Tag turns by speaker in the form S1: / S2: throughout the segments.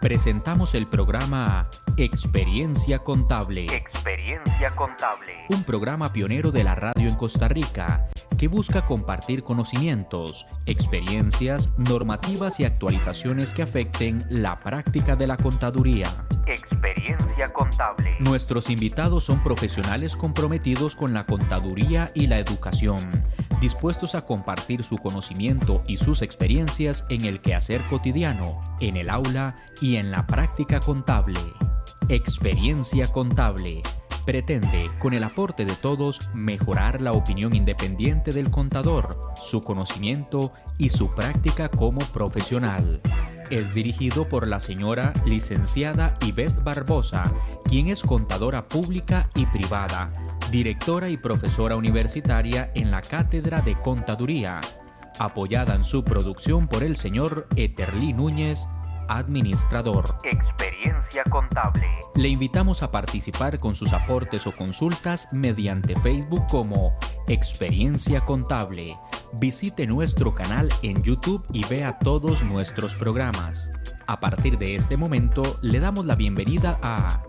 S1: Presentamos el programa Experiencia Contable.
S2: Experiencia Contable.
S1: Un programa pionero de la radio en Costa Rica que busca compartir conocimientos, experiencias, normativas y actualizaciones que afecten la práctica de la contaduría.
S2: Experiencia Contable.
S1: Nuestros invitados son profesionales comprometidos con la contaduría y la educación, dispuestos a compartir su conocimiento y sus experiencias en el quehacer cotidiano, en el aula y en la práctica contable. Experiencia Contable pretende, con el aporte de todos, mejorar la opinión independiente del contador, su conocimiento y su práctica como profesional. Es dirigido por la señora licenciada Ivette Barbosa, quien es contadora pública y privada, directora y profesora universitaria en la Cátedra de Contaduría, apoyada en su producción por el señor Eterlí Núñez, administrador.
S2: Experiencia Contable.
S1: Le invitamos a participar con sus aportes o consultas mediante Facebook como Experiencia Contable. Visite nuestro canal en YouTube y vea todos nuestros programas. A partir de este momento, le damos la bienvenida a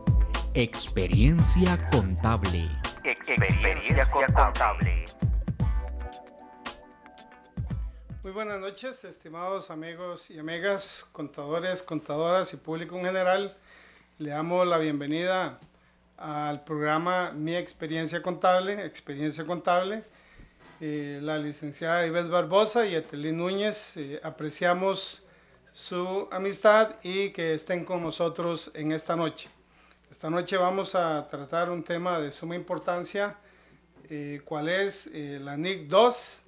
S1: Experiencia Contable.
S2: Experiencia Contable.
S3: Muy buenas noches, estimados amigos y amigas, contadores, contadoras y público en general. Le damos la bienvenida al programa Mi Experiencia Contable, la licenciada Ivette Barbosa y Etelí Núñez. Apreciamos su amistad y que estén con nosotros en esta noche. Esta noche vamos a tratar un tema de suma importancia, cuál es la NIC 2,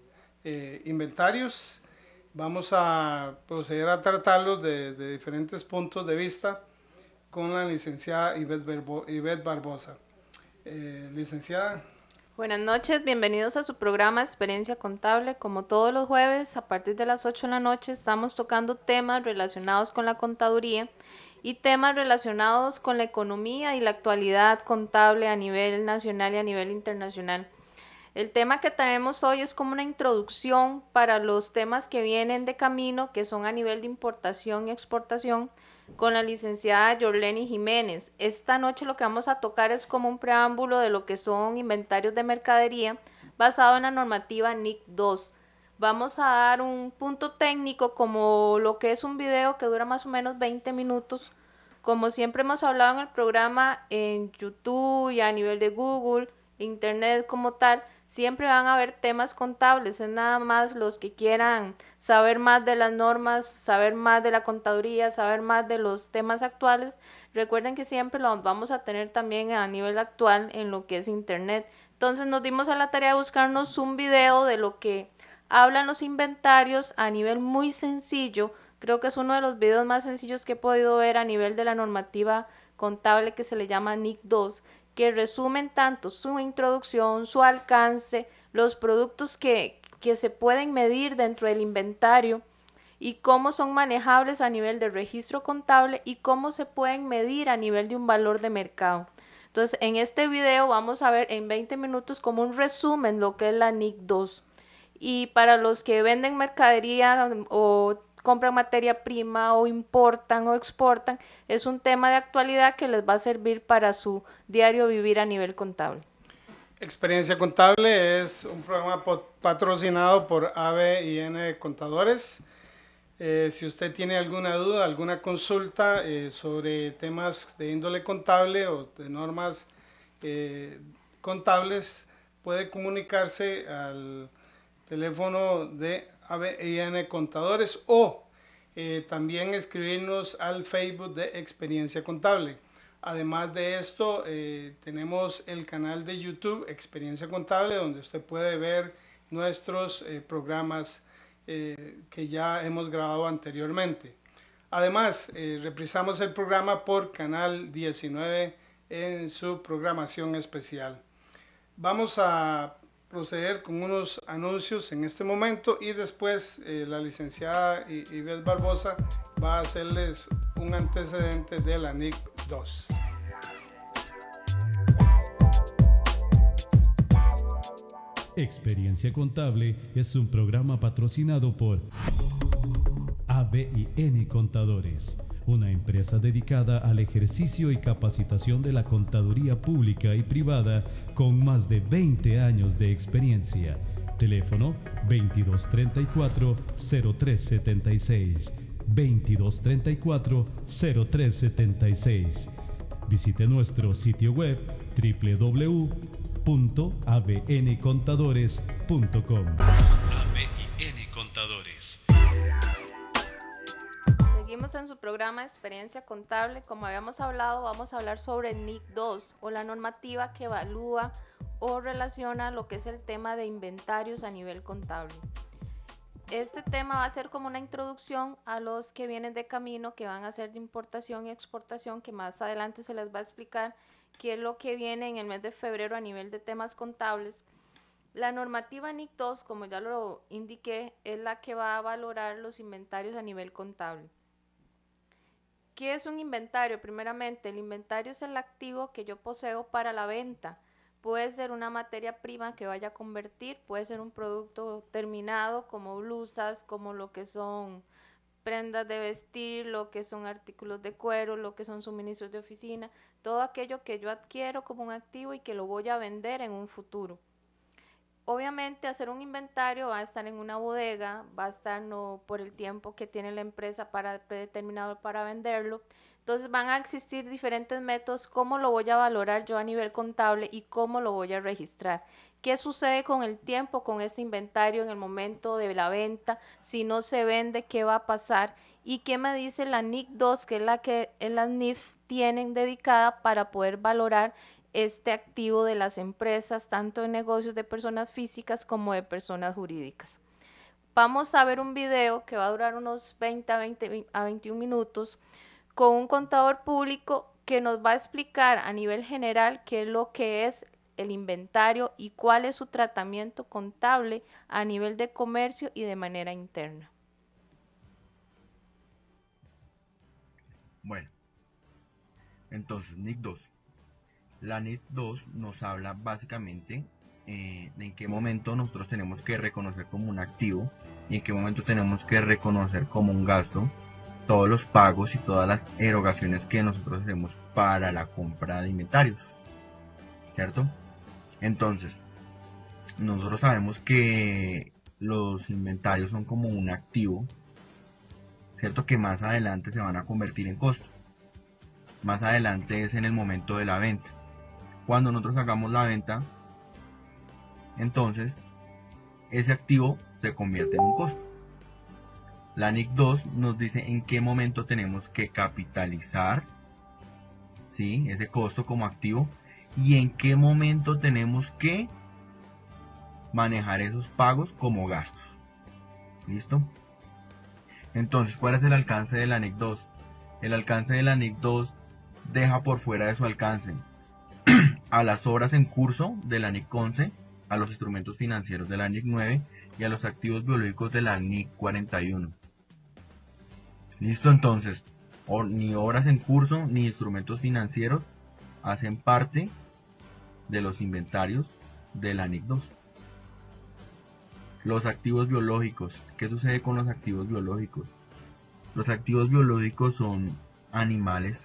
S3: inventarios. Vamos a proceder a tratarlos de diferentes puntos de vista con la licenciada Ivette Barbosa. Licenciada.
S4: Buenas noches, bienvenidos a su programa Experiencia Contable. Como todos los jueves, a partir de las 8 de la noche, estamos tocando temas relacionados con la contaduría y temas relacionados con la economía y la actualidad contable a nivel nacional y a nivel internacional. El tema que tenemos hoy es como una introducción para los temas que vienen de camino, que son a nivel de importación y exportación, con la licenciada Yorleni Jiménez. Esta noche lo que vamos a tocar es como un preámbulo de lo que son inventarios de mercadería basado en la normativa NIC 2. Vamos a dar un punto técnico como lo que es un video que dura más o menos 20 minutos. Como siempre hemos hablado en el programa en YouTube y a nivel de Google, Internet como tal, siempre van a haber temas contables, es nada más los que quieran saber más de las normas, saber más de la contaduría, saber más de los temas actuales. Recuerden que siempre los vamos a tener también a nivel actual en lo que es Internet. Entonces nos dimos a la tarea de buscarnos un video de lo que hablan los inventarios a nivel muy sencillo. Creo que es uno de los videos más sencillos que he podido ver a nivel de la normativa contable que se le llama NIC 2, que resumen tanto su introducción, su alcance, los productos que se pueden medir dentro del inventario y cómo son manejables a nivel de registro contable y cómo se pueden medir a nivel de un valor de mercado. Entonces, en este video vamos a ver en 20 minutos como un resumen lo que es la NIC 2. Y para los que venden mercadería o compran materia prima o importan o exportan, es un tema de actualidad que les va a servir para su diario vivir a nivel contable.
S3: Experiencia Contable es un programa patrocinado por ABN Contadores. Si usted tiene alguna duda, alguna consulta sobre temas de índole contable o de normas contables, puede comunicarse al teléfono de ABN Contadores o también escribirnos al Facebook de Experiencia Contable. Además de esto, tenemos el canal de YouTube Experiencia Contable, donde usted puede ver nuestros programas que ya hemos grabado anteriormente. Además, reprisamos el programa por Canal 19 en su programación especial. Vamos a proceder con unos anuncios en este momento y después la licenciada Ivette Barbosa va a hacerles un antecedente de la NIC 2.
S5: Experiencia Contable es un programa patrocinado por ABN Contadores, una empresa dedicada al ejercicio y capacitación de la contaduría pública y privada con más de 20 años de experiencia. Teléfono 2234-0376. 2234-0376. Visite nuestro sitio web www.abncontadores.com. ABN Contadores.
S4: Seguimos en su programa Experiencia Contable. Como habíamos hablado, vamos a hablar sobre el NIC 2 o la normativa que evalúa o relaciona lo que es el tema de inventarios a nivel contable. Este tema va a ser como una introducción a los que vienen de camino, que van a hacer de importación y exportación, que más adelante se les va a explicar qué es lo que viene en el mes de febrero a nivel de temas contables. La normativa NIC 2, como ya lo indiqué, es la que va a valorar los inventarios a nivel contable. ¿Qué es un inventario? Primeramente, el inventario es el activo que yo poseo para la venta. Puede ser una materia prima que vaya a convertir, puede ser un producto terminado como blusas, como lo que son prendas de vestir, lo que son artículos de cuero, lo que son suministros de oficina, todo aquello que yo adquiero como un activo y que lo voy a vender en un futuro. Obviamente hacer un inventario va a estar en una bodega, va a estar no por el tiempo que tiene la empresa predeterminado para venderlo. Entonces van a existir diferentes métodos, cómo lo voy a valorar yo a nivel contable y cómo lo voy a registrar. ¿Qué sucede con el tiempo, con ese inventario en el momento de la venta? Si no se vende, ¿qué va a pasar? ¿Y qué me dice la NIC 2, que es la que las NIF tienen dedicada para poder valorar este activo de las empresas, tanto de negocios de personas físicas como de personas jurídicas? Vamos a ver un video que va a durar unos 20 a 21 minutos con un contador público que nos va a explicar a nivel general qué es lo que es el inventario y cuál es su tratamiento contable a nivel de comercio y de manera interna.
S6: Bueno, entonces NIC 2. La NIC 2 nos habla básicamente en qué momento nosotros tenemos que reconocer como un activo y en qué momento tenemos que reconocer como un gasto todos los pagos y todas las erogaciones que nosotros hacemos para la compra de inventarios, ¿cierto? Entonces, nosotros sabemos que los inventarios son como un activo, ¿cierto? Que más adelante se van a convertir en costo. Más adelante es en el momento de la venta. Cuando nosotros hagamos la venta, entonces ese activo se convierte en un costo. La NIC 2 nos dice en qué momento tenemos que capitalizar, ¿sí?, ese costo como activo y en qué momento tenemos que manejar esos pagos como gastos. ¿Listo? Entonces, ¿cuál es el alcance de la NIC 2? El alcance de la NIC 2 deja por fuera de su alcance a las obras en curso de la NIC 11, a los instrumentos financieros de la NIC 9 y a los activos biológicos de la NIC 41. Listo, entonces, ni obras en curso ni instrumentos financieros hacen parte de los inventarios de la NIC 2. Los activos biológicos. ¿Qué sucede con los activos biológicos? Los activos biológicos son animales,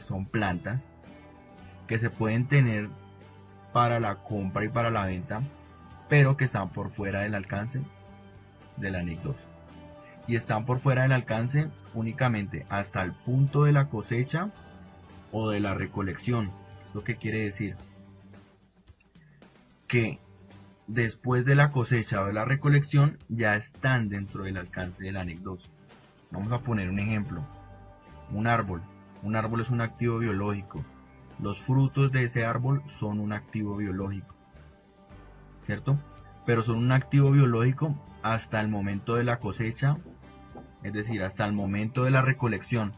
S6: son plantas que se pueden tener para la compra y para la venta, pero que están por fuera del alcance de la NIC 2. Y están por fuera del alcance únicamente hasta el punto de la cosecha o de la recolección. ¿Lo que quiere decir? Que después de la cosecha o de la recolección ya están dentro del alcance de la NIC 2. Vamos a poner un ejemplo. Un árbol. Un árbol es un activo biológico. Los frutos de ese árbol son un activo biológico, ¿cierto? Pero son un activo biológico hasta el momento de la cosecha, es decir, hasta el momento de la recolección.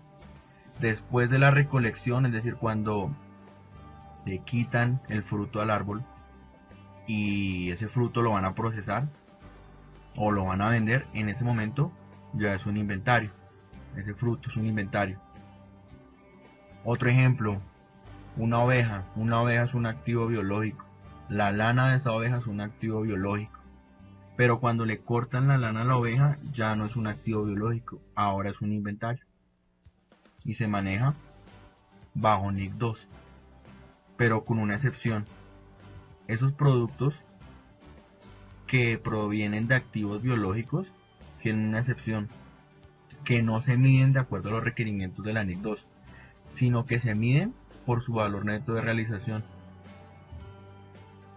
S6: Después de la recolección, es decir, cuando le quitan el fruto al árbol y ese fruto lo van a procesar o lo van a vender, en ese momento ya es un inventario. Ese fruto es un inventario. Otro ejemplo. Una oveja es un activo biológico. La lana de esa oveja es un activo biológico. Pero cuando le cortan la lana a la oveja ya no es un activo biológico, ahora es un inventario. y se maneja bajo NIC 2, pero con una excepción. Esos productos que provienen de activos biológicos tienen una excepción, que no se miden de acuerdo a los requerimientos de la NIC 2, sino que se miden por su valor neto de realización.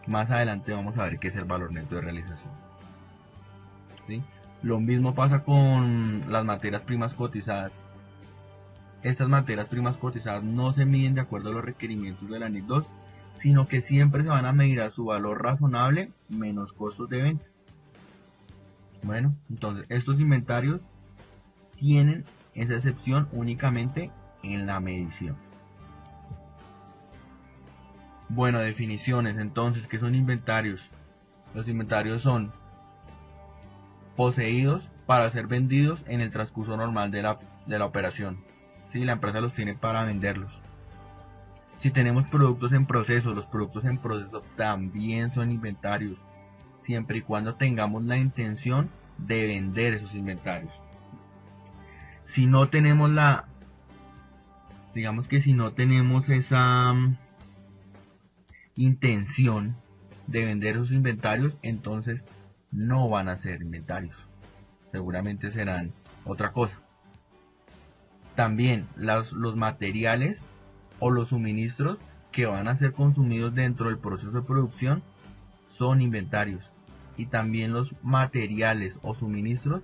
S6: Más adelante vamos a ver qué es el valor neto de realización. ¿Sí? Lo mismo pasa con las materias primas cotizadas. Estas materias primas cotizadas no se miden de acuerdo a los requerimientos de la NIC 2, sino que siempre se van a medir a su valor razonable menos costos de venta. Bueno, entonces estos inventarios tienen esa excepción únicamente en la medición. Bueno, definiciones entonces. ¿Qué son inventarios? Los inventarios son poseídos para ser vendidos en el transcurso normal de la operación. ¿Sí? La empresa los tiene para venderlos. Si tenemos productos en proceso, los productos en proceso también son inventarios, siempre y cuando tengamos la intención de vender esos inventarios. Si no tenemos si no tenemos esa intención de vender esos inventarios, entonces no van a ser inventarios, seguramente serán otra cosa. También los materiales o los suministros que van a ser consumidos dentro del proceso de producción son inventarios, y también los materiales o suministros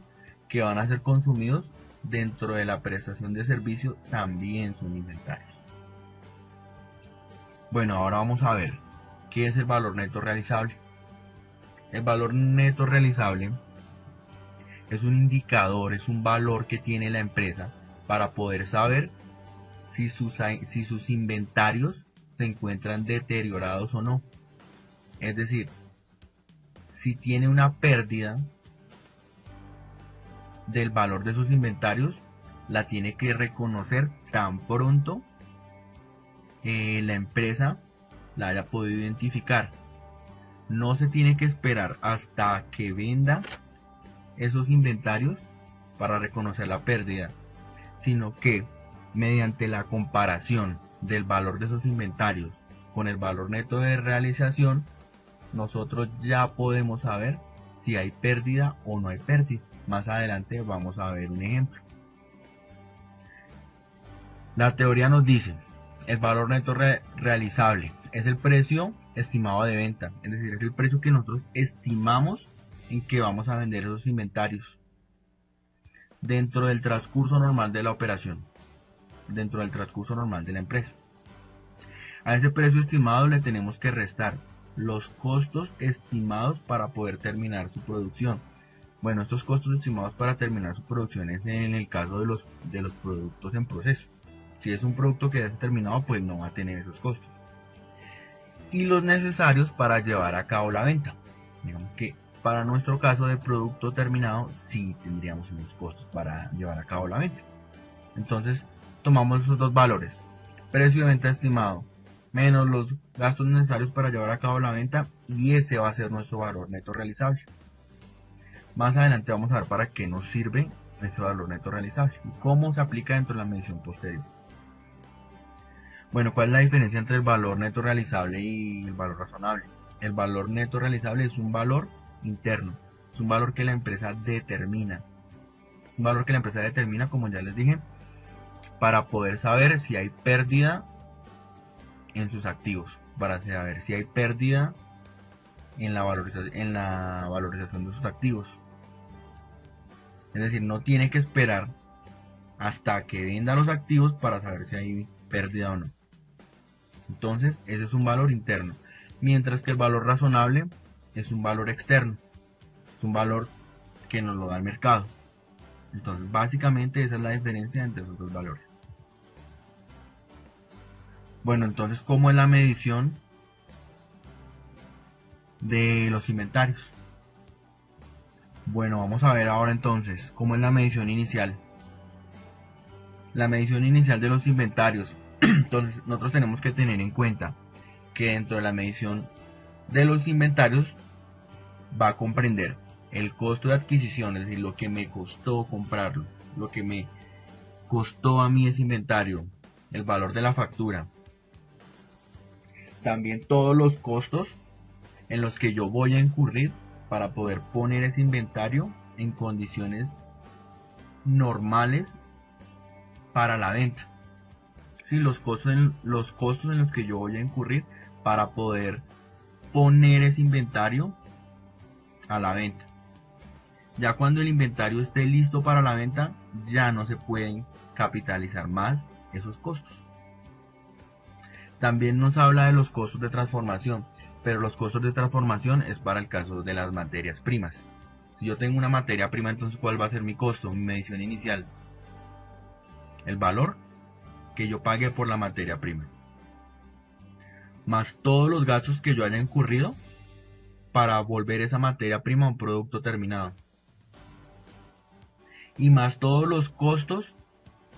S6: que van a ser consumidos dentro de la prestación de servicio también son inventarios. Bueno, ahora vamos a ver qué es el valor neto realizable. El valor neto realizable es un indicador, es un valor que tiene la empresa para poder saber si sus inventarios se encuentran deteriorados o no. Es decir, si tiene una pérdida del valor de sus inventarios, la tiene que reconocer tan pronto la empresa la haya podido identificar. No se tiene que esperar hasta que venda esos inventarios para reconocer la pérdida, sino que mediante la comparación del valor de esos inventarios con el valor neto de realización, nosotros ya podemos saber si hay pérdida o no hay pérdida. Más adelante vamos a ver un ejemplo. La teoría nos dice: el valor neto realizable es el precio estimado de venta, es decir, es el precio que nosotros estimamos en que vamos a vender esos inventarios dentro del transcurso normal de la operación, dentro del transcurso normal de la empresa. A ese precio estimado le tenemos que restar los costos estimados para poder terminar su producción. Bueno, estos costos estimados para terminar su producción es en el caso de los productos en proceso. Si es un producto que ya está terminado, pues no va a tener esos costos. Y los necesarios para llevar a cabo la venta. Digamos que para nuestro caso de producto terminado, sí tendríamos unos costos para llevar a cabo la venta. Entonces, tomamos esos dos valores: precio de venta estimado menos los gastos necesarios para llevar a cabo la venta, y ese va a ser nuestro valor neto realizable. Más adelante vamos a ver para qué nos sirve ese valor neto realizable y cómo se aplica dentro de la medición posterior. Bueno, ¿cuál es la diferencia entre el valor neto realizable y el valor razonable? El valor neto realizable es un valor interno, es un valor que la empresa determina. Un valor que la empresa determina, como ya les dije, para poder saber si hay pérdida en sus activos, para saber si hay pérdida en la valorización de sus activos. Es decir, no tiene que esperar hasta que venda los activos para saber si hay pérdida o no. Entonces, ese es un valor interno. Mientras que el valor razonable es un valor externo. Es un valor que nos lo da el mercado. Entonces, básicamente esa es la diferencia entre esos dos valores. Bueno, entonces, ¿cómo es la medición de los inventarios? Bueno, vamos a ver ahora entonces cómo es la medición inicial. La medición inicial de los inventarios. Entonces, nosotros tenemos que tener en cuenta que dentro de la medición de los inventarios va a comprender el costo de adquisición, es decir, lo que me costó comprarlo, lo que me costó a mí ese inventario, el valor de la factura. También todos los costos en los que yo voy a incurrir para poder poner ese inventario en condiciones normales para la venta. Sí, los costos en los que yo voy a incurrir para poder poner ese inventario a la venta. Ya cuando el inventario esté listo para la venta, ya no se pueden capitalizar más esos costos. También nos habla de los costos de transformación, pero los costos de transformación es para el caso de las materias primas. Si yo tengo una materia prima, entonces ¿cuál va a ser mi costo, mi medición inicial? El valor que yo pague por la materia prima, más todos los gastos que yo haya incurrido para volver esa materia prima a un producto terminado, y más todos los costos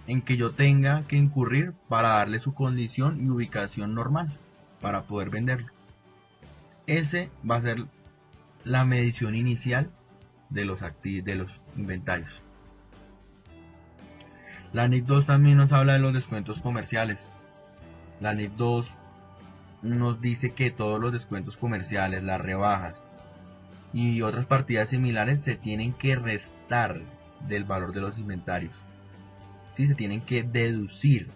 S6: en que yo tenga que incurrir para darle su condición y ubicación normal para poder venderlo. Ese va a ser la medición inicial de los inventarios. La NIC 2 también nos habla de los descuentos comerciales. La NIC 2 nos dice que todos los descuentos comerciales, las rebajas y otras partidas similares se tienen que restar del valor de los inventarios. Sí, se tienen que deducir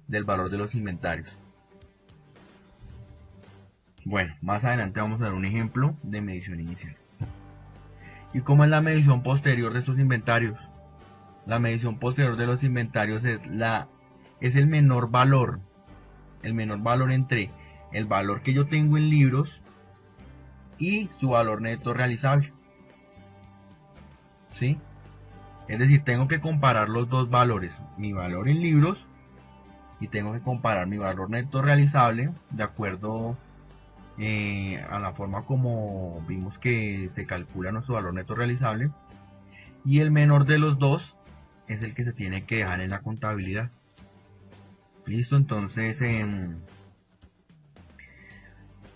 S6: del valor de los inventarios. Bueno, más adelante vamos a dar un ejemplo de medición inicial. ¿Y cómo es la medición posterior de estos inventarios? La medición posterior de los inventarios es el menor valor entre el valor que yo tengo en libros y su valor neto realizable. ¿Sí? Es decir, tengo que comparar los dos valores, mi valor en libros, y tengo que comparar mi valor neto realizable de acuerdo a la forma como vimos que se calcula nuestro valor neto realizable, y el menor de los dos es el que se tiene que dejar en la contabilidad. Listo, entonces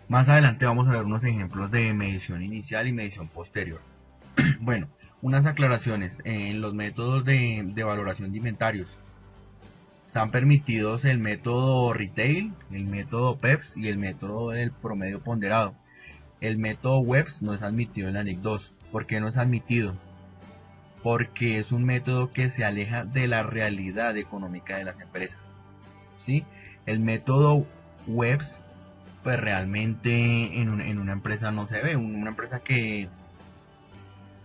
S6: más adelante vamos a ver unos ejemplos de medición inicial y medición posterior. Bueno, unas aclaraciones. En los métodos de valoración de inventarios están permitidos el método retail, el método PEPS y el método del promedio ponderado. El método WEBS no es admitido en la NIC 2. ¿Por qué no es admitido? Porque es un método que se aleja de la realidad económica de las empresas. ¿Sí? El método WEBS pues realmente en una empresa no se ve. Una empresa que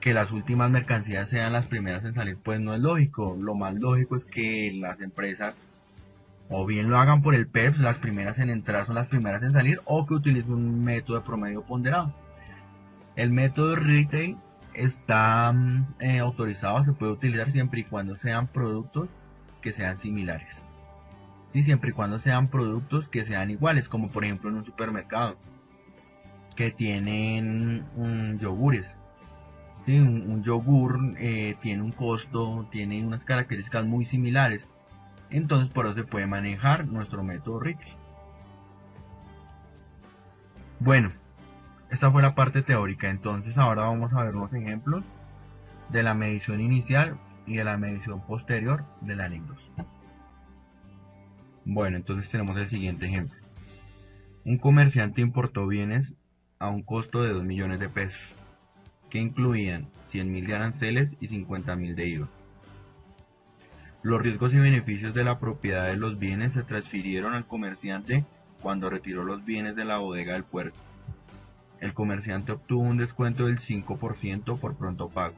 S6: las últimas mercancías sean las primeras en salir, pues no es lógico. Lo más lógico es que las empresas o bien lo hagan por el PEPS, las primeras en entrar son las primeras en salir, o que utilicen un método de promedio ponderado. El método retail está autorizado, se puede utilizar siempre y cuando sean productos que sean similares. ¿Sí? Siempre y cuando sean productos que sean iguales, como por ejemplo en un supermercado que tienen yogures. ¿Sí? Un yogur tiene un costo, tiene unas características muy similares, entonces por eso se puede manejar nuestro método retail. Bueno, esta fue la parte teórica, entonces ahora vamos a ver unos ejemplos de la medición inicial y de la medición posterior de la NIC 2. Bueno, entonces tenemos el siguiente ejemplo. Un comerciante importó bienes a un costo de 2 millones de pesos, que incluían 100.000 de aranceles y 50.000 de IVA. Los riesgos y beneficios de la propiedad de los bienes se transfirieron al comerciante cuando retiró los bienes de la bodega del puerto. El comerciante obtuvo un descuento del 5% por pronto pago.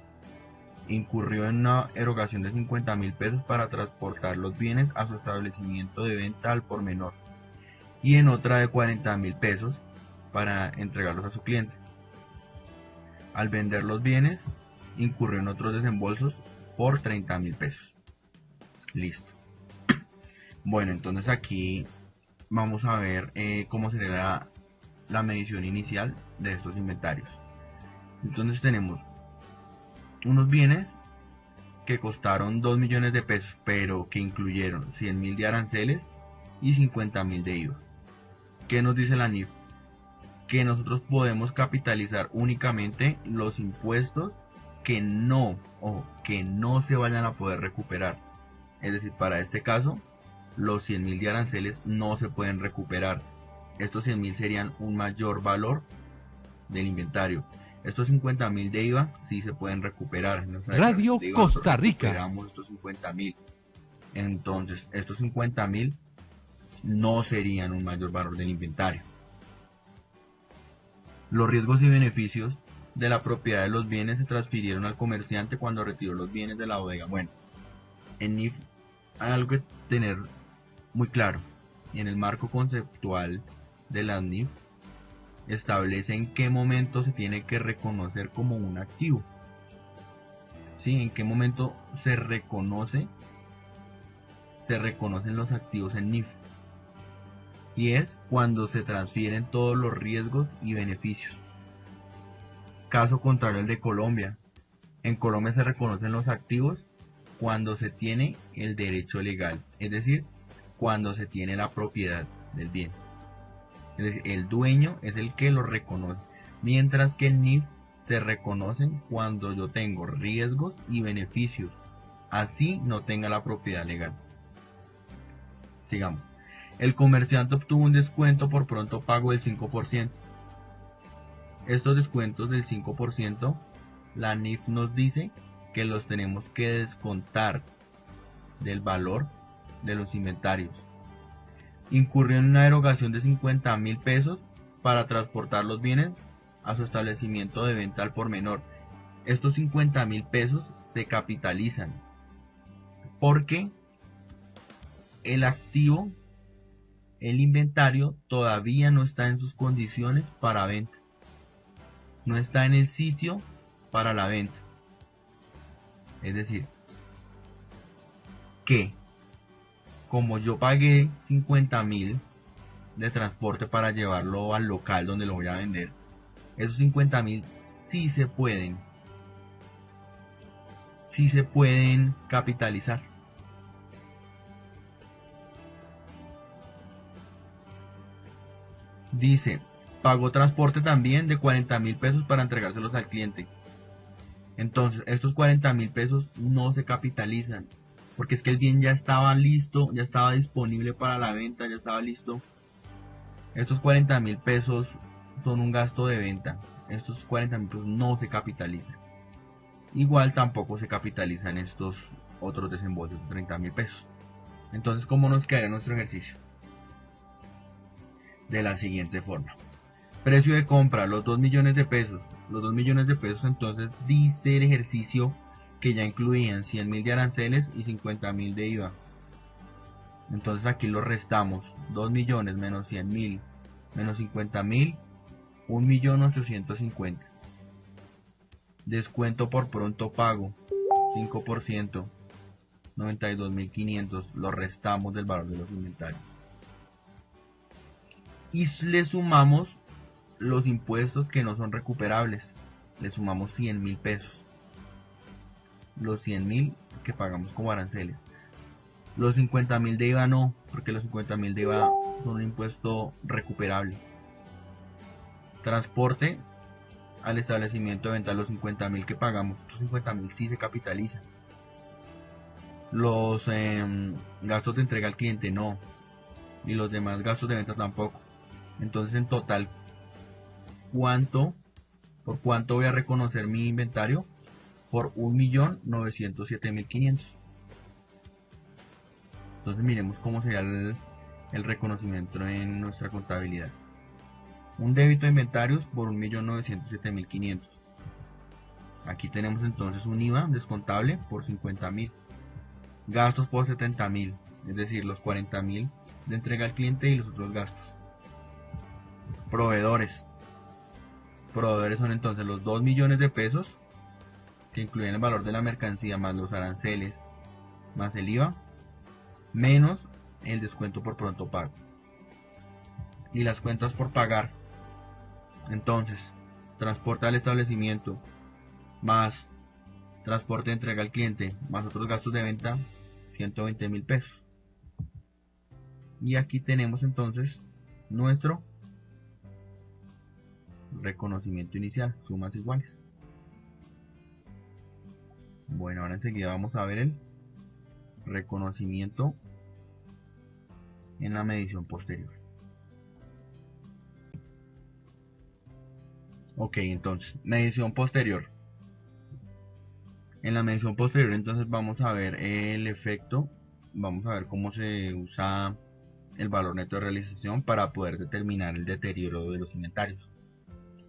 S6: Incurrió en una erogación de 50.000 pesos para transportar los bienes a su establecimiento de venta al por menor, y en otra de 40.000 pesos para entregarlos a su cliente. Al vender los bienes, incurrió en otros desembolsos por 30.000 pesos. Listo. Bueno, entonces aquí vamos a ver cómo sería la medición inicial de estos inventarios. Entonces tenemos unos bienes que costaron 2 millones de pesos, pero que incluyeron 100.000 de aranceles y 50.000 de IVA. ¿Qué nos dice la NIF? Que nosotros podemos capitalizar únicamente los impuestos que no se vayan a poder recuperar. Es decir, para este caso, los 100.000 de aranceles no se pueden recuperar. Estos 100.000 serían un mayor valor del inventario. Estos 50.000 de IVA sí se pueden recuperar.
S7: Radio Costa Rica.
S6: Recuperamos estos 50.000. Entonces, estos 50.000 no serían un mayor valor del inventario. Los riesgos y beneficios de la propiedad de los bienes se transfirieron al comerciante cuando retiró los bienes de la bodega. Bueno, en NIF hay algo que tener muy claro. Y en el marco conceptual de las NIF establece en qué momento se tiene que reconocer como un activo. ¿Sí? En qué momento se reconocen los activos en NIF. Y es cuando se transfieren todos los riesgos y beneficios. Caso contrario al de Colombia. En Colombia se reconocen los activos cuando se tiene el derecho legal, es decir, cuando se tiene la propiedad del bien. Es decir, el dueño es el que lo reconoce, mientras que en NIF se reconocen cuando yo tengo riesgos y beneficios, así no tenga la propiedad legal. Sigamos. El comerciante obtuvo un descuento por pronto pago del 5%. Estos descuentos del 5%, la NIF nos dice que los tenemos que descontar del valor de los inventarios. Incurrió en una erogación de 50.000 pesos para transportar los bienes a su establecimiento de venta al por menor. Estos 50.000 pesos se capitalizan porque el activo, el inventario, todavía no está en sus condiciones para venta. No está en el sitio para la venta. Es decir, que como yo pagué 50.000 de transporte para llevarlo al local donde lo voy a vender, esos 50.000 sí se pueden capitalizar. Dice, pagó transporte también de 40.000 pesos para entregárselos al cliente. Entonces, estos 40.000 pesos no se capitalizan, porque es que el bien ya estaba listo, ya estaba disponible para la venta, ya estaba listo. Estos 40.000 pesos son un gasto de venta. Estos 40.000 pesos no se capitalizan. Igual tampoco se capitalizan estos otros desembolsos de 30.000 pesos. Entonces, ¿cómo nos quedaría nuestro ejercicio? De la siguiente forma. Precio de compra, los 2 millones de pesos. Los 2 millones de pesos, entonces dice el ejercicio que ya incluían 100.000 de aranceles y 50.000 de IVA. Entonces aquí lo restamos. 2 millones menos 100.000 menos 50.000, 1.850.000. Descuento por pronto pago, 5%, 92.500. Lo restamos del valor de los inventarios. Y le sumamos los impuestos que no son recuperables. Le sumamos 100.000 pesos. Los 100.000 que pagamos como aranceles. Los 50.000 de IVA no, porque los 50.000 de IVA son un impuesto recuperable. Transporte al establecimiento de venta, los 50.000 que pagamos, estos 50.000 sí se capitalizan. Los gastos de entrega al cliente no, y los demás gastos de venta tampoco. Entonces en total, ¿por cuánto voy a reconocer mi inventario? Por 1.907.500. Entonces miremos cómo sería el reconocimiento en nuestra contabilidad. Un débito de inventarios por 1.907.500. Aquí tenemos entonces un IVA descontable por 50.000. Gastos por 70.000, es decir, los 40.000 de entrega al cliente y los otros gastos. Proveedores. Proveedores son entonces los 2 millones de pesos, que incluyen el valor de la mercancía más los aranceles, más el IVA, menos el descuento por pronto pago. Y las cuentas por pagar. Entonces, transporte al establecimiento, más transporte de entrega al cliente, más otros gastos de venta, 120.000 pesos. Y aquí tenemos entonces nuestro reconocimiento inicial, sumas iguales. Bueno, ahora enseguida vamos a ver el reconocimiento en la medición posterior. Ok, entonces, medición posterior. En la medición posterior entonces vamos a ver el efecto, vamos a ver cómo se usa el valor neto de realización para poder determinar el deterioro de los inventarios.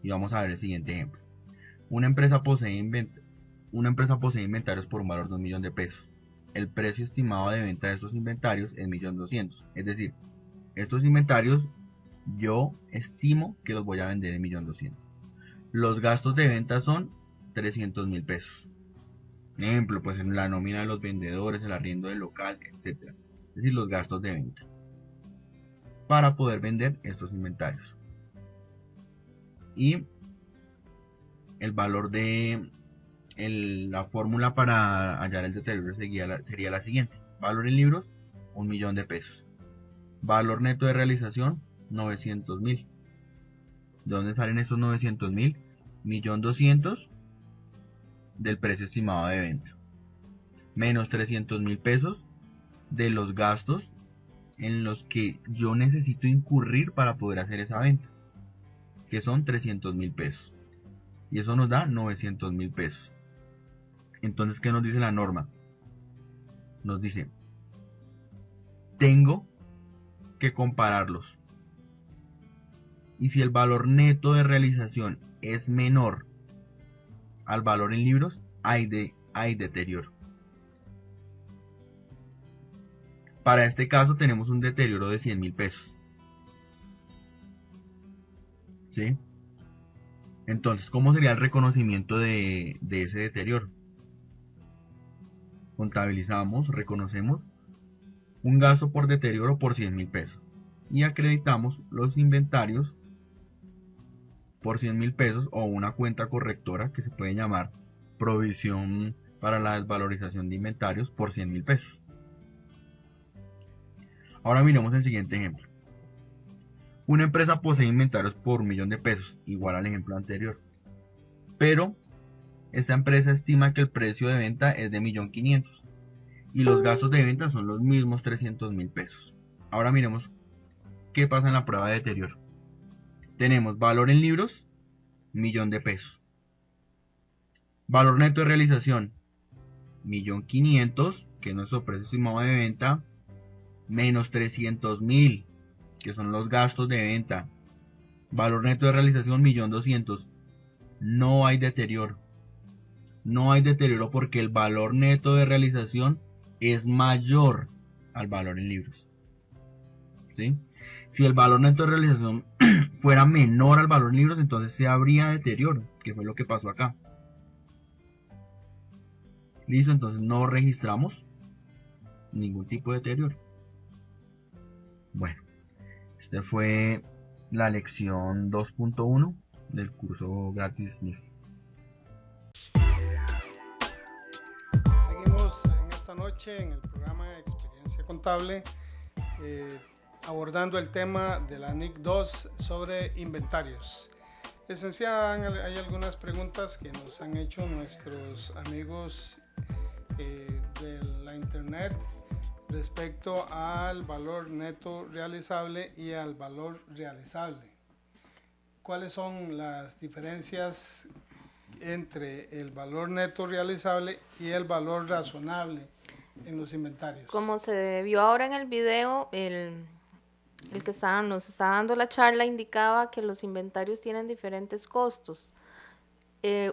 S6: Y vamos a ver el siguiente ejemplo. Una empresa posee inventarios por un valor de 1 millón de pesos. El precio estimado de venta de estos inventarios es 1.200.000. Es decir, estos inventarios yo estimo que los voy a vender en 1.200.000. Los gastos de venta son 300.000 pesos. Ejemplo, pues en la nómina de los vendedores, el arriendo del local, etc. Es decir, los gastos de venta para poder vender estos inventarios. Y el valor de la fórmula para hallar el deterioro sería la siguiente. Valor en libros, 1 millón de pesos. Valor neto de realización, 900.000. ¿De dónde salen estos 900.000? 1.200.000 del precio estimado de venta. Menos 300.000 pesos de los gastos en los que yo necesito incurrir para poder hacer esa venta, que son 300.000 pesos. Y eso nos da 900.000 pesos. Entonces, ¿qué nos dice la norma? Nos dice, tengo que compararlos. Y si el valor neto de realización es menor al valor en libros, hay deterioro. Para este caso tenemos un deterioro de 100.000 pesos. ¿Sí? Entonces, ¿cómo sería el reconocimiento de ese deterioro? Contabilizamos, reconocemos un gasto por deterioro por 100.000 pesos y acreditamos los inventarios por 100.000 pesos o una cuenta correctora que se puede llamar provisión para la desvalorización de inventarios por 100.000 pesos. Ahora miremos el siguiente ejemplo. Una empresa posee inventarios por 1 millón de pesos, igual al ejemplo anterior, pero esta empresa estima que el precio de venta es de 1.500.000 y los gastos de venta son los mismos 300.000 pesos. Ahora miremos qué pasa en la prueba de deterioro. Tenemos valor en libros, 1.000.000 de pesos. Valor neto de realización, 1.500.000, que es nuestro precio estimado de venta, menos 300.000, que son los gastos de venta. Valor neto de realización, 1.200.000. No hay deterioro. No hay deterioro porque el valor neto de realización es mayor al valor en libros. ¿Sí? Si el valor neto de realización fuera menor al valor en libros, entonces se habría deterioro, que fue lo que pasó acá. Listo, entonces no registramos ningún tipo de deterioro. Bueno, esta fue la lección 2.1 del curso gratis NIF.
S3: Seguimos en esta noche en el programa de Experiencia Contable, abordando el tema de la NIC 2 sobre inventarios. Licenciada, hay algunas preguntas que nos han hecho nuestros amigos de la internet respecto al valor neto realizable y al valor realizable. ¿Cuáles son las diferencias entre el valor neto realizable y el valor razonable en los inventarios?
S4: Como se vio ahora en el video, el que nos está dando la charla indicaba que los inventarios tienen diferentes costos.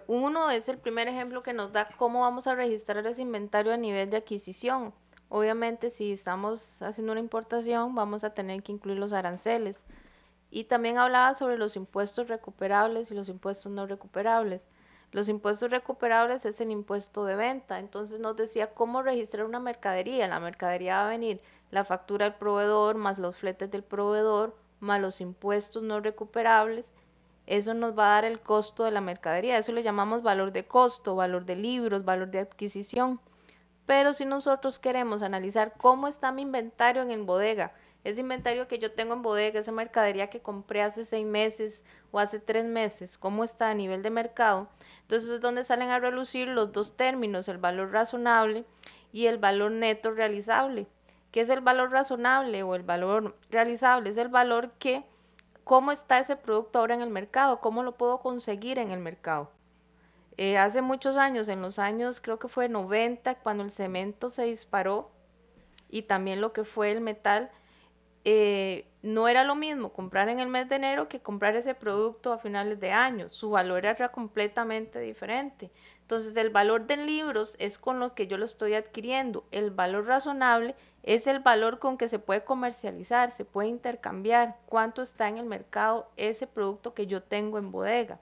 S4: Uno es el primer ejemplo que nos da cómo vamos a registrar ese inventario a nivel de adquisición. Obviamente, si estamos haciendo una importación, vamos a tener que incluir los aranceles. Y también hablaba sobre los impuestos recuperables y los impuestos no recuperables. Los impuestos recuperables es el impuesto de venta. Entonces nos decía cómo registrar una mercadería. La mercadería va a venir la factura del proveedor, más los fletes del proveedor, más los impuestos no recuperables. Eso nos va a dar el costo de la mercadería. Eso le llamamos valor de costo, valor de libros, valor de adquisición. Pero si nosotros queremos analizar cómo está mi inventario en bodega, ese inventario que yo tengo en bodega, esa mercadería que compré hace 6 meses o hace 3 meses, cómo está a nivel de mercado, entonces es donde salen a relucir los dos términos, el valor razonable y el valor neto realizable. ¿Qué es el valor razonable o el valor realizable? Es el valor que, cómo está ese producto ahora en el mercado, cómo lo puedo conseguir en el mercado. Hace muchos años, en los años creo que fue 90, cuando el cemento se disparó y también lo que fue el metal, no era lo mismo comprar en el mes de enero que comprar ese producto a finales de año. Su valor era completamente diferente. Entonces, el valor de libros es con lo que yo lo estoy adquiriendo. El valor razonable es el valor con que se puede comercializar, se puede intercambiar, cuánto está en el mercado ese producto que yo tengo en bodega.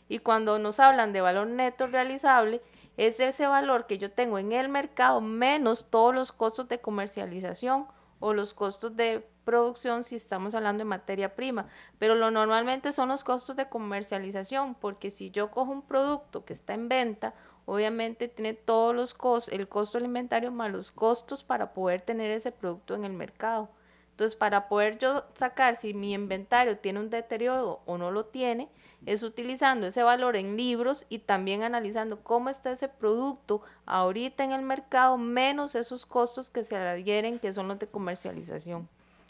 S4: Y cuando nos hablan de valor neto realizable, es ese valor que yo tengo en el mercado menos todos los costos de comercialización o los costos de producción si estamos hablando de materia prima, pero lo normalmente son los costos de comercialización, porque si yo cojo un producto que está en venta, obviamente tiene todos los costos, el costo del inventario más los costos para poder tener ese producto en el mercado. Entonces, para poder yo sacar si mi inventario tiene un deterioro o no lo tiene, es utilizando ese valor en libros y también analizando cómo está ese producto ahorita en el mercado, menos esos costos que se adhieren, que son los de comercialización.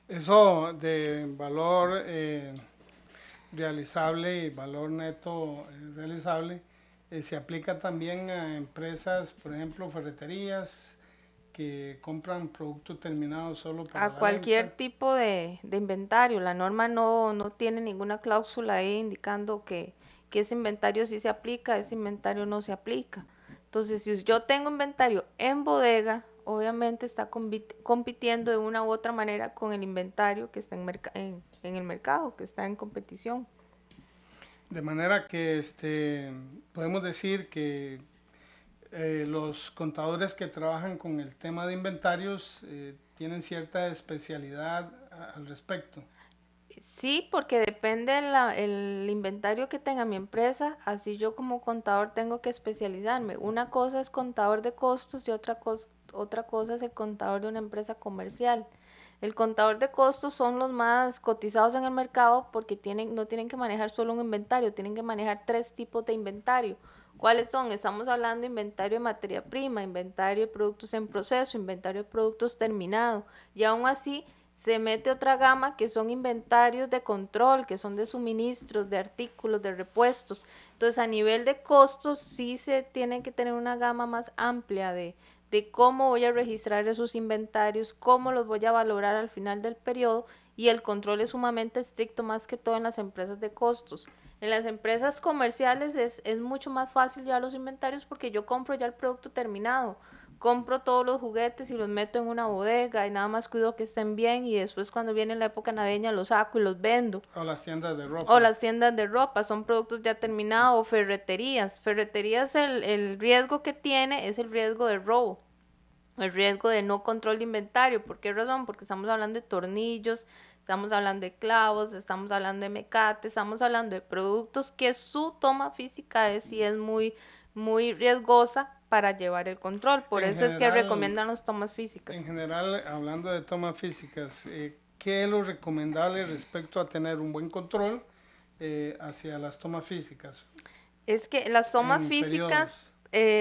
S3: Eso de valor realizable y valor neto realizable se aplica también a empresas, por ejemplo, ferreterías que compran productos terminados solo para
S4: A
S3: la
S4: cualquier
S3: venta.
S4: tipo de inventario, la norma no tiene ninguna cláusula ahí indicando que ese inventario sí se aplica, ese inventario no se aplica. Entonces, si yo tengo inventario en bodega, obviamente está compitiendo de una u otra manera con el inventario que está en el mercado, que está en competición.
S3: De manera que podemos decir que los contadores que trabajan con el tema de inventarios tienen cierta especialidad al respecto.
S4: Sí, porque depende el inventario que tenga mi empresa, así yo como contador tengo que especializarme. Una cosa es contador de costos y otra cosa es el contador de una empresa comercial. El contador de costos son los más cotizados en el mercado porque no tienen que manejar solo un inventario, tienen que manejar 3 tipos de inventario. ¿Cuáles son? Estamos hablando de inventario de materia prima, inventario de productos en proceso, inventario de productos terminados. Y aún así se mete otra gama que son inventarios de control, que son de suministros, de artículos, de repuestos. Entonces, a nivel de costos, sí se tiene que tener una gama más amplia de cómo voy a registrar esos inventarios, cómo los voy a valorar al final del periodo, y el control es sumamente estricto, más que todo en las empresas de costos. En las empresas comerciales es mucho más fácil ya los inventarios porque yo compro ya el producto terminado. Compro todos los juguetes y los meto en una bodega y nada más cuido que estén bien, y después cuando viene la época navideña los saco y los vendo.
S3: O las tiendas de ropa.
S4: O las tiendas de ropa, son productos ya terminados. O ferreterías. Ferreterías, el riesgo que tiene es el riesgo de robo, el riesgo de no control de inventario. ¿Por qué razón? Porque estamos hablando de tornillos, estamos hablando de clavos, estamos hablando de mecate, estamos hablando de productos que su toma física sí es muy, muy riesgosa para llevar el control. Por eso es que recomiendan las tomas físicas.
S3: En general, hablando de tomas físicas, ¿qué es lo recomendable respecto a tener un buen control hacia las tomas físicas?
S4: Es que las tomas físicas,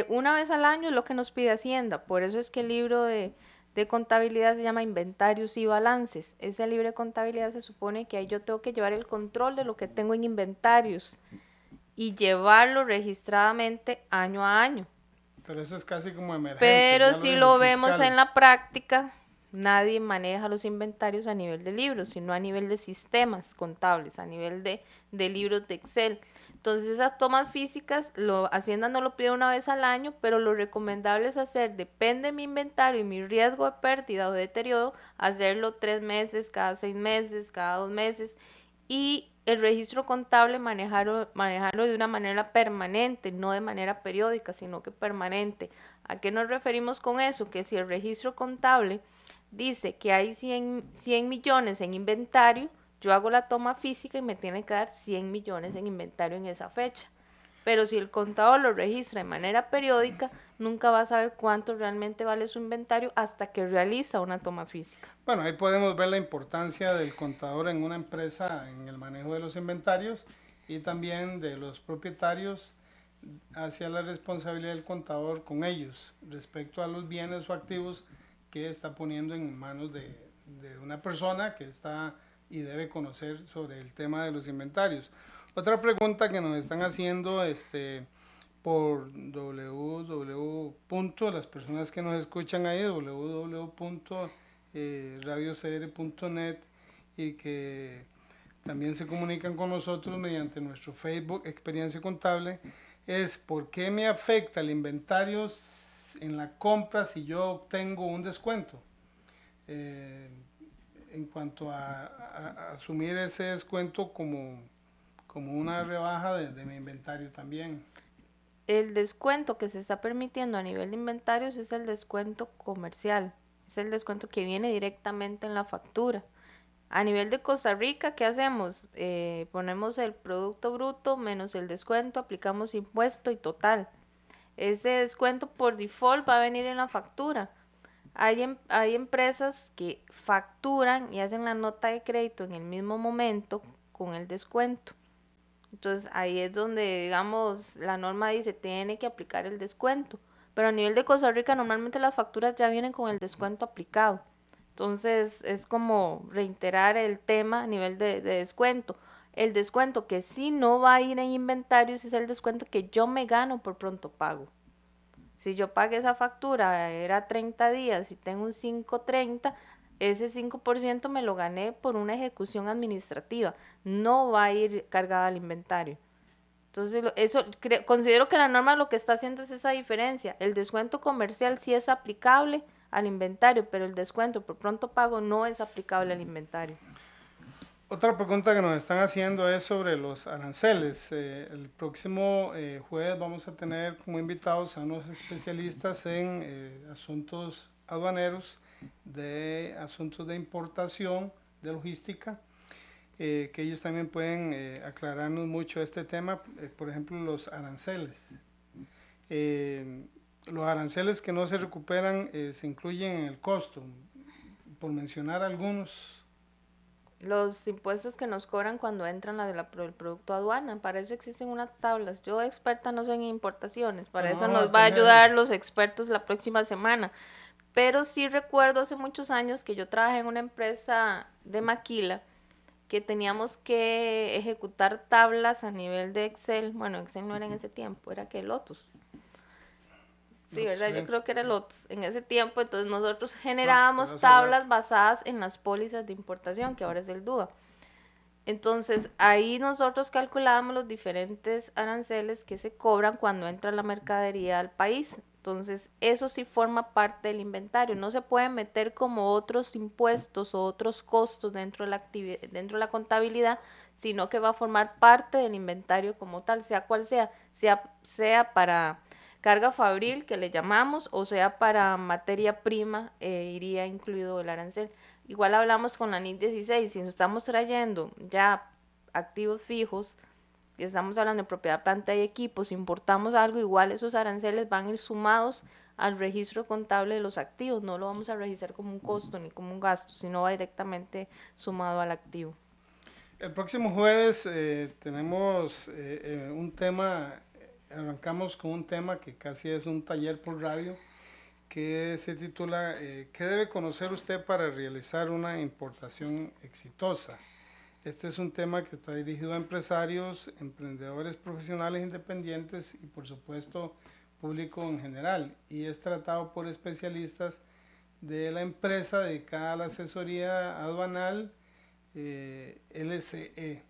S4: una vez al año es lo que nos pide Hacienda. Por eso es que el libro de contabilidad se llama Inventarios y Balances. Ese libro de contabilidad se supone que ahí yo tengo que llevar el control de lo que tengo en inventarios y llevarlo registradamente año a año.
S3: Pero eso es casi como emergente.
S4: Pero si lo vemos en la práctica, nadie maneja los inventarios a nivel de libros, sino a nivel de sistemas contables, a nivel de libros de Excel. Entonces esas tomas físicas, Hacienda no lo pide una vez al año, pero lo recomendable es hacer, depende de mi inventario y mi riesgo de pérdida o de deterioro, hacerlo 3 meses, cada 6 meses, cada 2 meses, y el registro contable manejarlo de una manera permanente, no de manera periódica, sino que permanente. ¿A qué nos referimos con eso? Que si el registro contable dice que hay 100 millones en inventario, yo hago la toma física y me tiene que dar 100 millones en inventario en esa fecha. Pero si el contador lo registra de manera periódica, nunca va a saber cuánto realmente vale su inventario hasta que realiza una toma física.
S3: Bueno, ahí podemos ver la importancia del contador en una empresa en el manejo de los inventarios y también de los propietarios hacia la responsabilidad del contador con ellos respecto a los bienes o activos que está poniendo en manos de una persona que está y debe conocer sobre el tema de los inventarios. Otra pregunta que nos están haciendo por las personas que nos escuchan ahí, www.radiocr.net, y que también se comunican con nosotros mediante nuestro Facebook Experiencia Contable, es ¿por qué me afecta el inventario en la compra si yo obtengo un descuento? En cuanto a asumir ese descuento como una rebaja de mi inventario también.
S4: El descuento que se está permitiendo a nivel de inventarios es el descuento comercial, es el descuento que viene directamente en la factura. A nivel de Costa Rica, ¿qué hacemos? Ponemos el producto bruto menos el descuento, aplicamos impuesto y total. Ese descuento por default va a venir en la factura. Hay empresas que facturan y hacen la nota de crédito en el mismo momento con el descuento. Entonces ahí es donde, digamos, la norma dice tiene que aplicar el descuento. Pero a nivel de Costa Rica normalmente las facturas ya vienen con el descuento aplicado. Entonces es como reiterar el tema a nivel de descuento. El descuento que sí no va a ir en inventarios es el descuento que yo me gano por pronto pago. Si yo pagué esa factura, era 30 días y tengo un 5.30, ese 5% me lo gané por una ejecución administrativa. No va a ir cargada al inventario. Entonces, considero que la norma lo que está haciendo es esa diferencia. El descuento comercial sí es aplicable al inventario, pero el descuento por pronto pago no es aplicable al inventario.
S3: Otra pregunta que nos están haciendo es sobre los aranceles. El próximo jueves vamos a tener como invitados a unos especialistas en asuntos aduaneros, de asuntos de importación, de logística, que ellos también pueden aclararnos mucho este tema, por ejemplo, los aranceles. Los aranceles que no se recuperan se incluyen en el costo, por mencionar algunos.
S4: Los impuestos que nos cobran cuando entran el producto aduana, para eso existen unas tablas. Yo experta no soy en importaciones, para eso nos va a ayudar los expertos la próxima semana. Pero sí recuerdo hace muchos años que yo trabajé en una empresa de maquila que teníamos que ejecutar tablas a nivel de Excel. Bueno, Excel no era en ese tiempo, era que Lotus. Sí, ¿verdad? Yo creo que era Lotus en ese tiempo. Entonces nosotros generábamos tablas basadas en las pólizas de importación, que ahora es el DUA. Entonces ahí nosotros calculábamos los diferentes aranceles que se cobran cuando entra la mercadería al país. Entonces eso sí forma parte del inventario. No se puede meter como otros impuestos o otros costos dentro de la contabilidad, sino que va a formar parte del inventario como tal, sea cual sea para carga fabril, que le llamamos, o sea para materia prima, iría incluido el arancel. Igual hablamos con la NIC 16, si nos estamos trayendo ya activos fijos, y estamos hablando de propiedad, planta y equipos, importamos algo, igual esos aranceles van a ir sumados al registro contable de los activos, no lo vamos a registrar como un costo ni como un gasto, sino va directamente sumado al activo.
S3: El próximo jueves tenemos un tema, arrancamos con un tema que casi es un taller por radio, que se titula ¿qué debe conocer usted para realizar una importación exitosa? Este es un tema que está dirigido a empresarios, emprendedores profesionales independientes y por supuesto público en general, y es tratado por especialistas de la empresa dedicada a la asesoría aduanal LCE.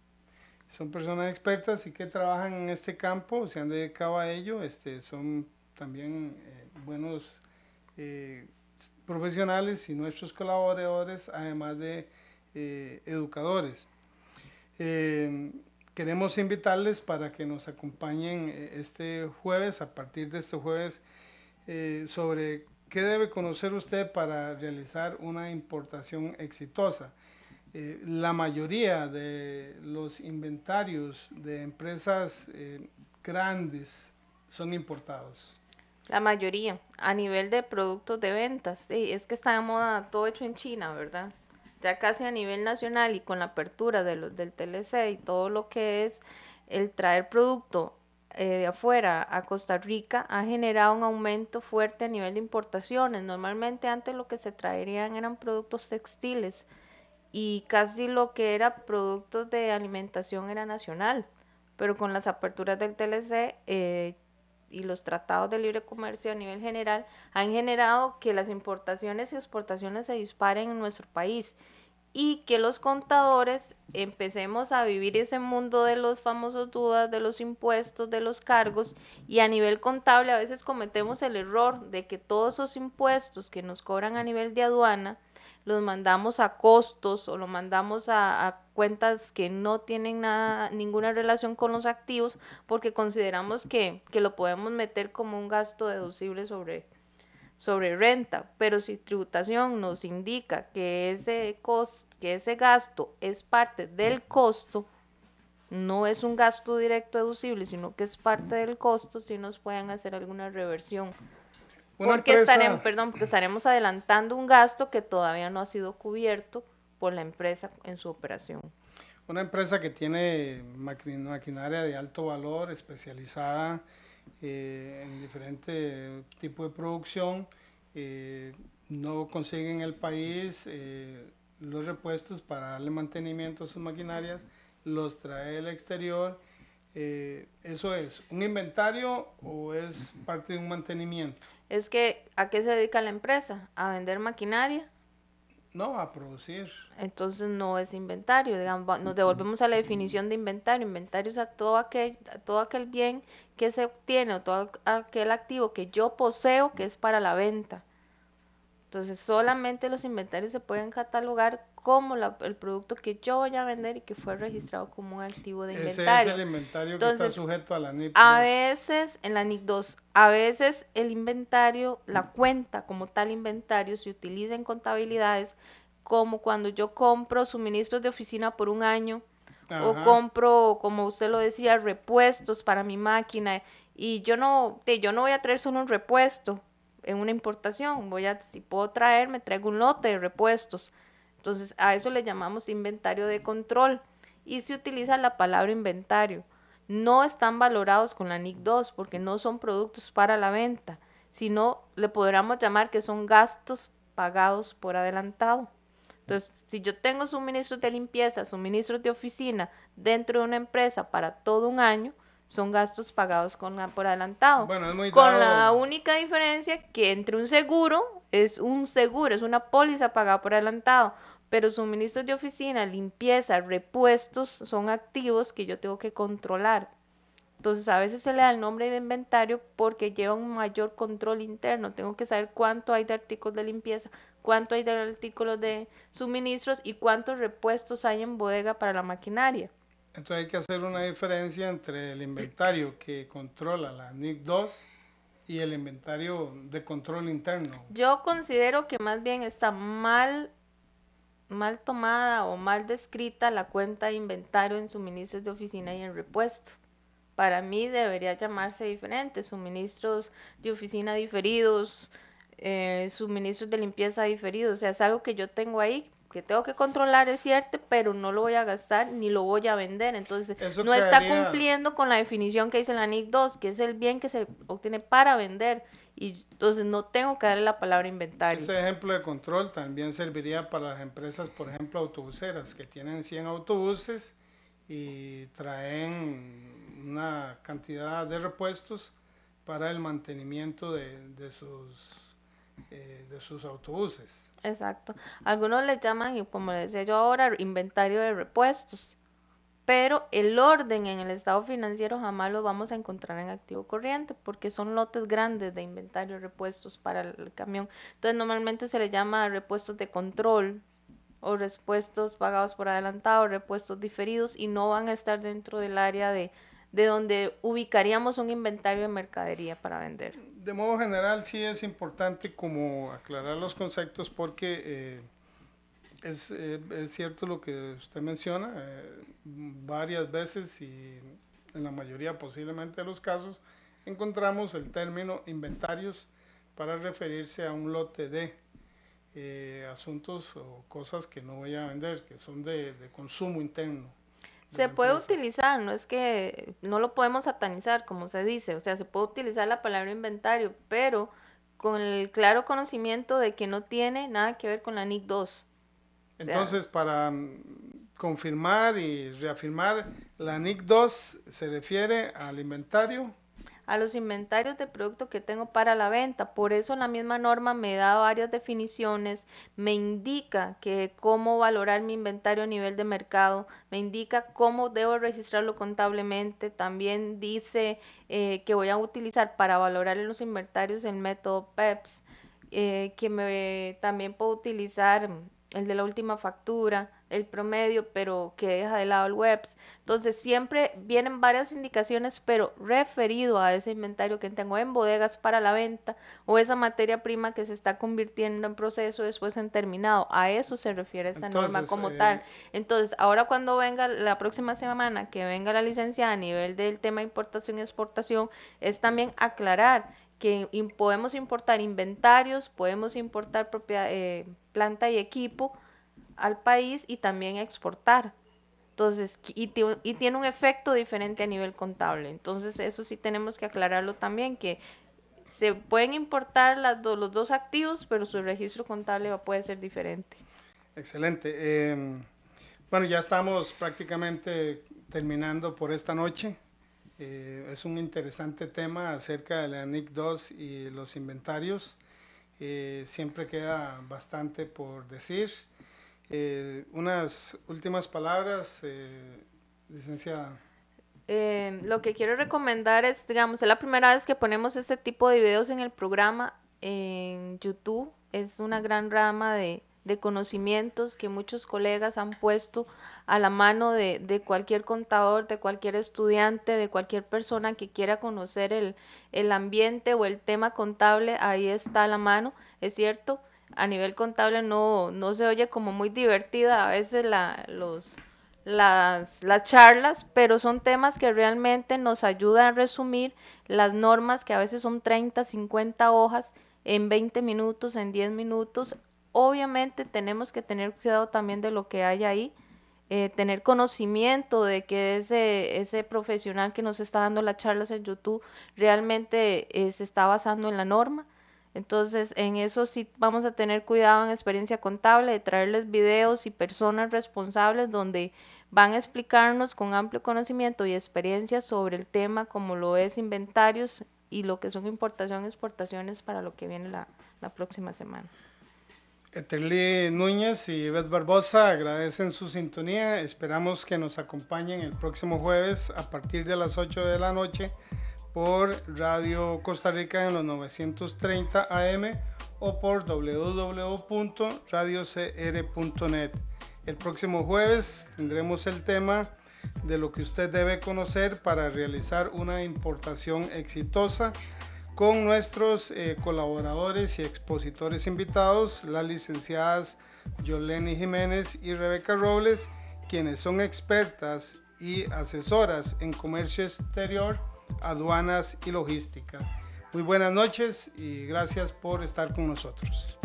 S3: Son personas expertas y que trabajan en este campo, se han dedicado a ello, son también buenos profesionales y nuestros colaboradores, además de educadores. Queremos invitarles para que nos acompañen este jueves, a partir de este jueves, sobre qué debe conocer usted para realizar una importación exitosa. La mayoría de los inventarios de empresas grandes son importados.
S4: La mayoría, a nivel de productos de ventas, sí, es que está de moda todo hecho en China, ¿verdad? Ya casi a nivel nacional y con la apertura del TLC y todo lo que es el traer producto de afuera a Costa Rica ha generado un aumento fuerte a nivel de importaciones. Normalmente antes lo que se traerían eran productos textiles y casi lo que era productos de alimentación era nacional, pero con las aperturas del TLC y los tratados de libre comercio a nivel general han generado que las importaciones y exportaciones se disparen en nuestro país y que los contadores empecemos a vivir ese mundo de los famosos dudas, de los impuestos, de los cargos, y a nivel contable a veces cometemos el error de que todos esos impuestos que nos cobran a nivel de aduana los mandamos a costos o lo mandamos a cuentas que no tienen nada, ninguna relación con los activos, porque consideramos que lo podemos meter como un gasto deducible sobre renta, pero si tributación nos indica que que ese gasto es parte del costo, no es un gasto directo deducible, sino que es parte del costo, si nos pueden hacer alguna reversión. Porque porque estaremos adelantando un gasto que todavía no ha sido cubierto por la empresa en su operación.
S3: Una empresa que tiene maquinaria de alto valor especializada en diferentes tipos de producción, no consigue en el país los repuestos para darle mantenimiento a sus maquinarias, los trae del exterior. ¿Eso es un inventario o es parte de un mantenimiento?
S4: Es que, ¿a qué se dedica la empresa? ¿A vender maquinaria?
S3: No, a producir.
S4: Entonces no es inventario, digamos, nos devolvemos a la definición de inventario. Inventario es a todo aquel bien que se obtiene o todo aquel activo que yo poseo que es para la venta. Entonces solamente los inventarios se pueden catalogar como el producto que yo voy a vender y que fue registrado como un activo de inventario.
S3: Ese es el inventario. Entonces, que está sujeto a la NIC 2.
S4: A veces, en la NIC 2, a veces el inventario, la cuenta como tal inventario se utiliza en contabilidades como cuando yo compro suministros de oficina por un año. Ajá. O compro, como usted lo decía, repuestos para mi máquina y yo no voy a traer solo un repuesto en una importación, si puedo traer, me traigo un lote de repuestos. Entonces a eso le llamamos inventario de control y se utiliza la palabra inventario. No están valorados con la NIC 2 porque no son productos para la venta, sino le podríamos llamar que son gastos pagados por adelantado. Entonces, si yo tengo suministros de limpieza, suministros de oficina dentro de una empresa para todo un año, son gastos pagados por adelantado.
S3: Bueno, es muy
S4: con la única diferencia que entre un seguro, es una póliza pagada por adelantado, pero suministros de oficina, limpieza, repuestos son activos que yo tengo que controlar. Entonces a veces se le da el nombre de inventario porque lleva un mayor control interno. Tengo que saber cuánto hay de artículos de limpieza, cuánto hay de artículos de suministros y cuántos repuestos hay en bodega para la maquinaria.
S3: Entonces hay que hacer una diferencia entre el inventario que controla la NIC 2 y el inventario de control interno.
S4: Yo considero que más bien está mal tomada o mal descrita la cuenta de inventario en suministros de oficina y en repuesto. Para mí debería llamarse diferente, suministros de oficina diferidos, suministros de limpieza diferidos, o sea, es algo que yo tengo ahí, que tengo que controlar, es cierto, pero no lo voy a gastar ni lo voy a vender, entonces eso no está cumpliendo con la definición que dice la NIC 2, que es el bien que se obtiene para vender, y entonces no tengo que darle la palabra inventario.
S3: Ese ejemplo de control también serviría para las empresas, por ejemplo, autobuseras, que tienen 100 autobuses y traen una cantidad de repuestos para el mantenimiento de sus autobuses.
S4: Exacto. Algunos le llaman, y como le decía yo ahora, inventario de repuestos, pero el orden en el estado financiero jamás lo vamos a encontrar en activo corriente porque son lotes grandes de inventario de repuestos para el camión. Entonces normalmente se le llama repuestos de control o repuestos pagados por adelantado, repuestos diferidos, y no van a estar dentro del área de donde ubicaríamos un inventario de mercadería para vender.
S3: De modo general sí es importante como aclarar los conceptos porque es cierto lo que usted menciona, varias veces y en la mayoría posiblemente de los casos encontramos el término inventarios para referirse a un lote de asuntos o cosas que no voy a vender, que son de consumo interno.
S4: Se puede utilizar, no es que no lo podemos satanizar, como se dice, o sea, se puede utilizar la palabra inventario, pero con el claro conocimiento de que no tiene nada que ver con la NIC 2.
S3: Entonces, para confirmar y reafirmar, la NIC 2 se refiere al inventario.
S4: A los inventarios de producto que tengo para la venta. Por eso la misma norma me da varias definiciones, me indica que cómo valorar mi inventario a nivel de mercado, me indica cómo debo registrarlo contablemente, también dice que voy a utilizar para valorar los inventarios el método PEPS, también puedo utilizar el de la última factura, el promedio, pero que deja de lado el WEPS. Entonces siempre vienen varias indicaciones, pero referido a ese inventario que tengo en bodegas para la venta o esa materia prima que se está convirtiendo en proceso después en terminado. A eso se refiere esa norma como tal. Entonces ahora cuando venga la próxima semana, que venga la licenciada a nivel del tema importación y exportación, es también aclarar que podemos importar inventarios, podemos importar planta y equipo al país y también exportar. Entonces, y tiene un efecto diferente a nivel contable. Entonces, eso sí tenemos que aclararlo también, que se pueden importar los dos activos, pero su registro contable puede ser diferente.
S3: Excelente. Bueno, ya estamos prácticamente terminando por esta noche. Es un interesante tema acerca de la NIC 2 y los inventarios. Siempre queda bastante por decir. Unas últimas palabras, licenciada.
S4: Lo que quiero recomendar es, digamos, es la primera vez que ponemos este tipo de videos en el programa en YouTube. Es una gran rama de conocimientos que muchos colegas han puesto a la mano de cualquier contador, de cualquier estudiante, de cualquier persona que quiera conocer el ambiente o el tema contable. Ahí está a la mano, es cierto. A nivel contable no se oye como muy divertida a veces las charlas, pero son temas que realmente nos ayudan a resumir las normas, que a veces son 30, 50 hojas en 20 minutos, en 10 minutos. Obviamente tenemos que tener cuidado también de lo que hay ahí, tener conocimiento de que ese profesional que nos está dando las charlas en YouTube realmente se está basando en la norma. Entonces, en eso sí vamos a tener cuidado en experiencia contable, de traerles videos y personas responsables donde van a explicarnos con amplio conocimiento y experiencia sobre el tema, como lo es inventarios y lo que son importación y exportaciones para lo que viene la próxima semana.
S3: Eterly Núñez y Beth Barbosa agradecen su sintonía. Esperamos que nos acompañen el próximo jueves a partir de las 8 de la noche por Radio Costa Rica en los 930 AM o por www.radiocr.net. El próximo jueves tendremos el tema de lo que usted debe conocer para realizar una importación exitosa, con nuestros colaboradores y expositores invitados, las licenciadas Yoleni Jiménez y Rebeca Robles, quienes son expertas y asesoras en comercio exterior, aduanas y logística. Muy buenas noches y gracias por estar con nosotros.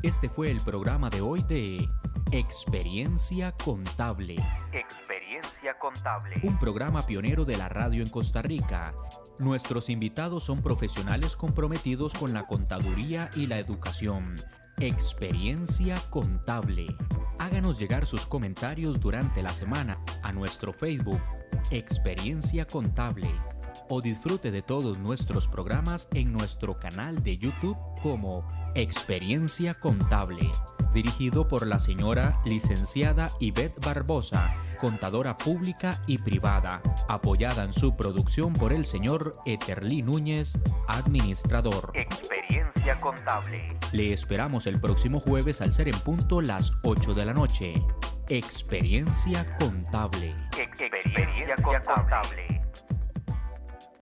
S1: Este fue el programa de hoy de Experiencia Contable.
S2: Experiencia Contable.
S1: Un programa pionero de la radio en Costa Rica. Nuestros invitados son profesionales comprometidos con la contaduría y la educación. Experiencia Contable. Háganos llegar sus comentarios durante la semana a nuestro Facebook, Experiencia Contable, o disfrute de todos nuestros programas en nuestro canal de YouTube como Experiencia Contable, dirigido por la señora licenciada Ivette Barbosa, contadora pública y privada, apoyada en su producción por el señor Eterly Núñez, administrador.
S2: Experiencia Contable.
S1: Le esperamos el próximo jueves al ser en punto las 8 de la noche. Experiencia Contable.
S2: Experiencia Contable.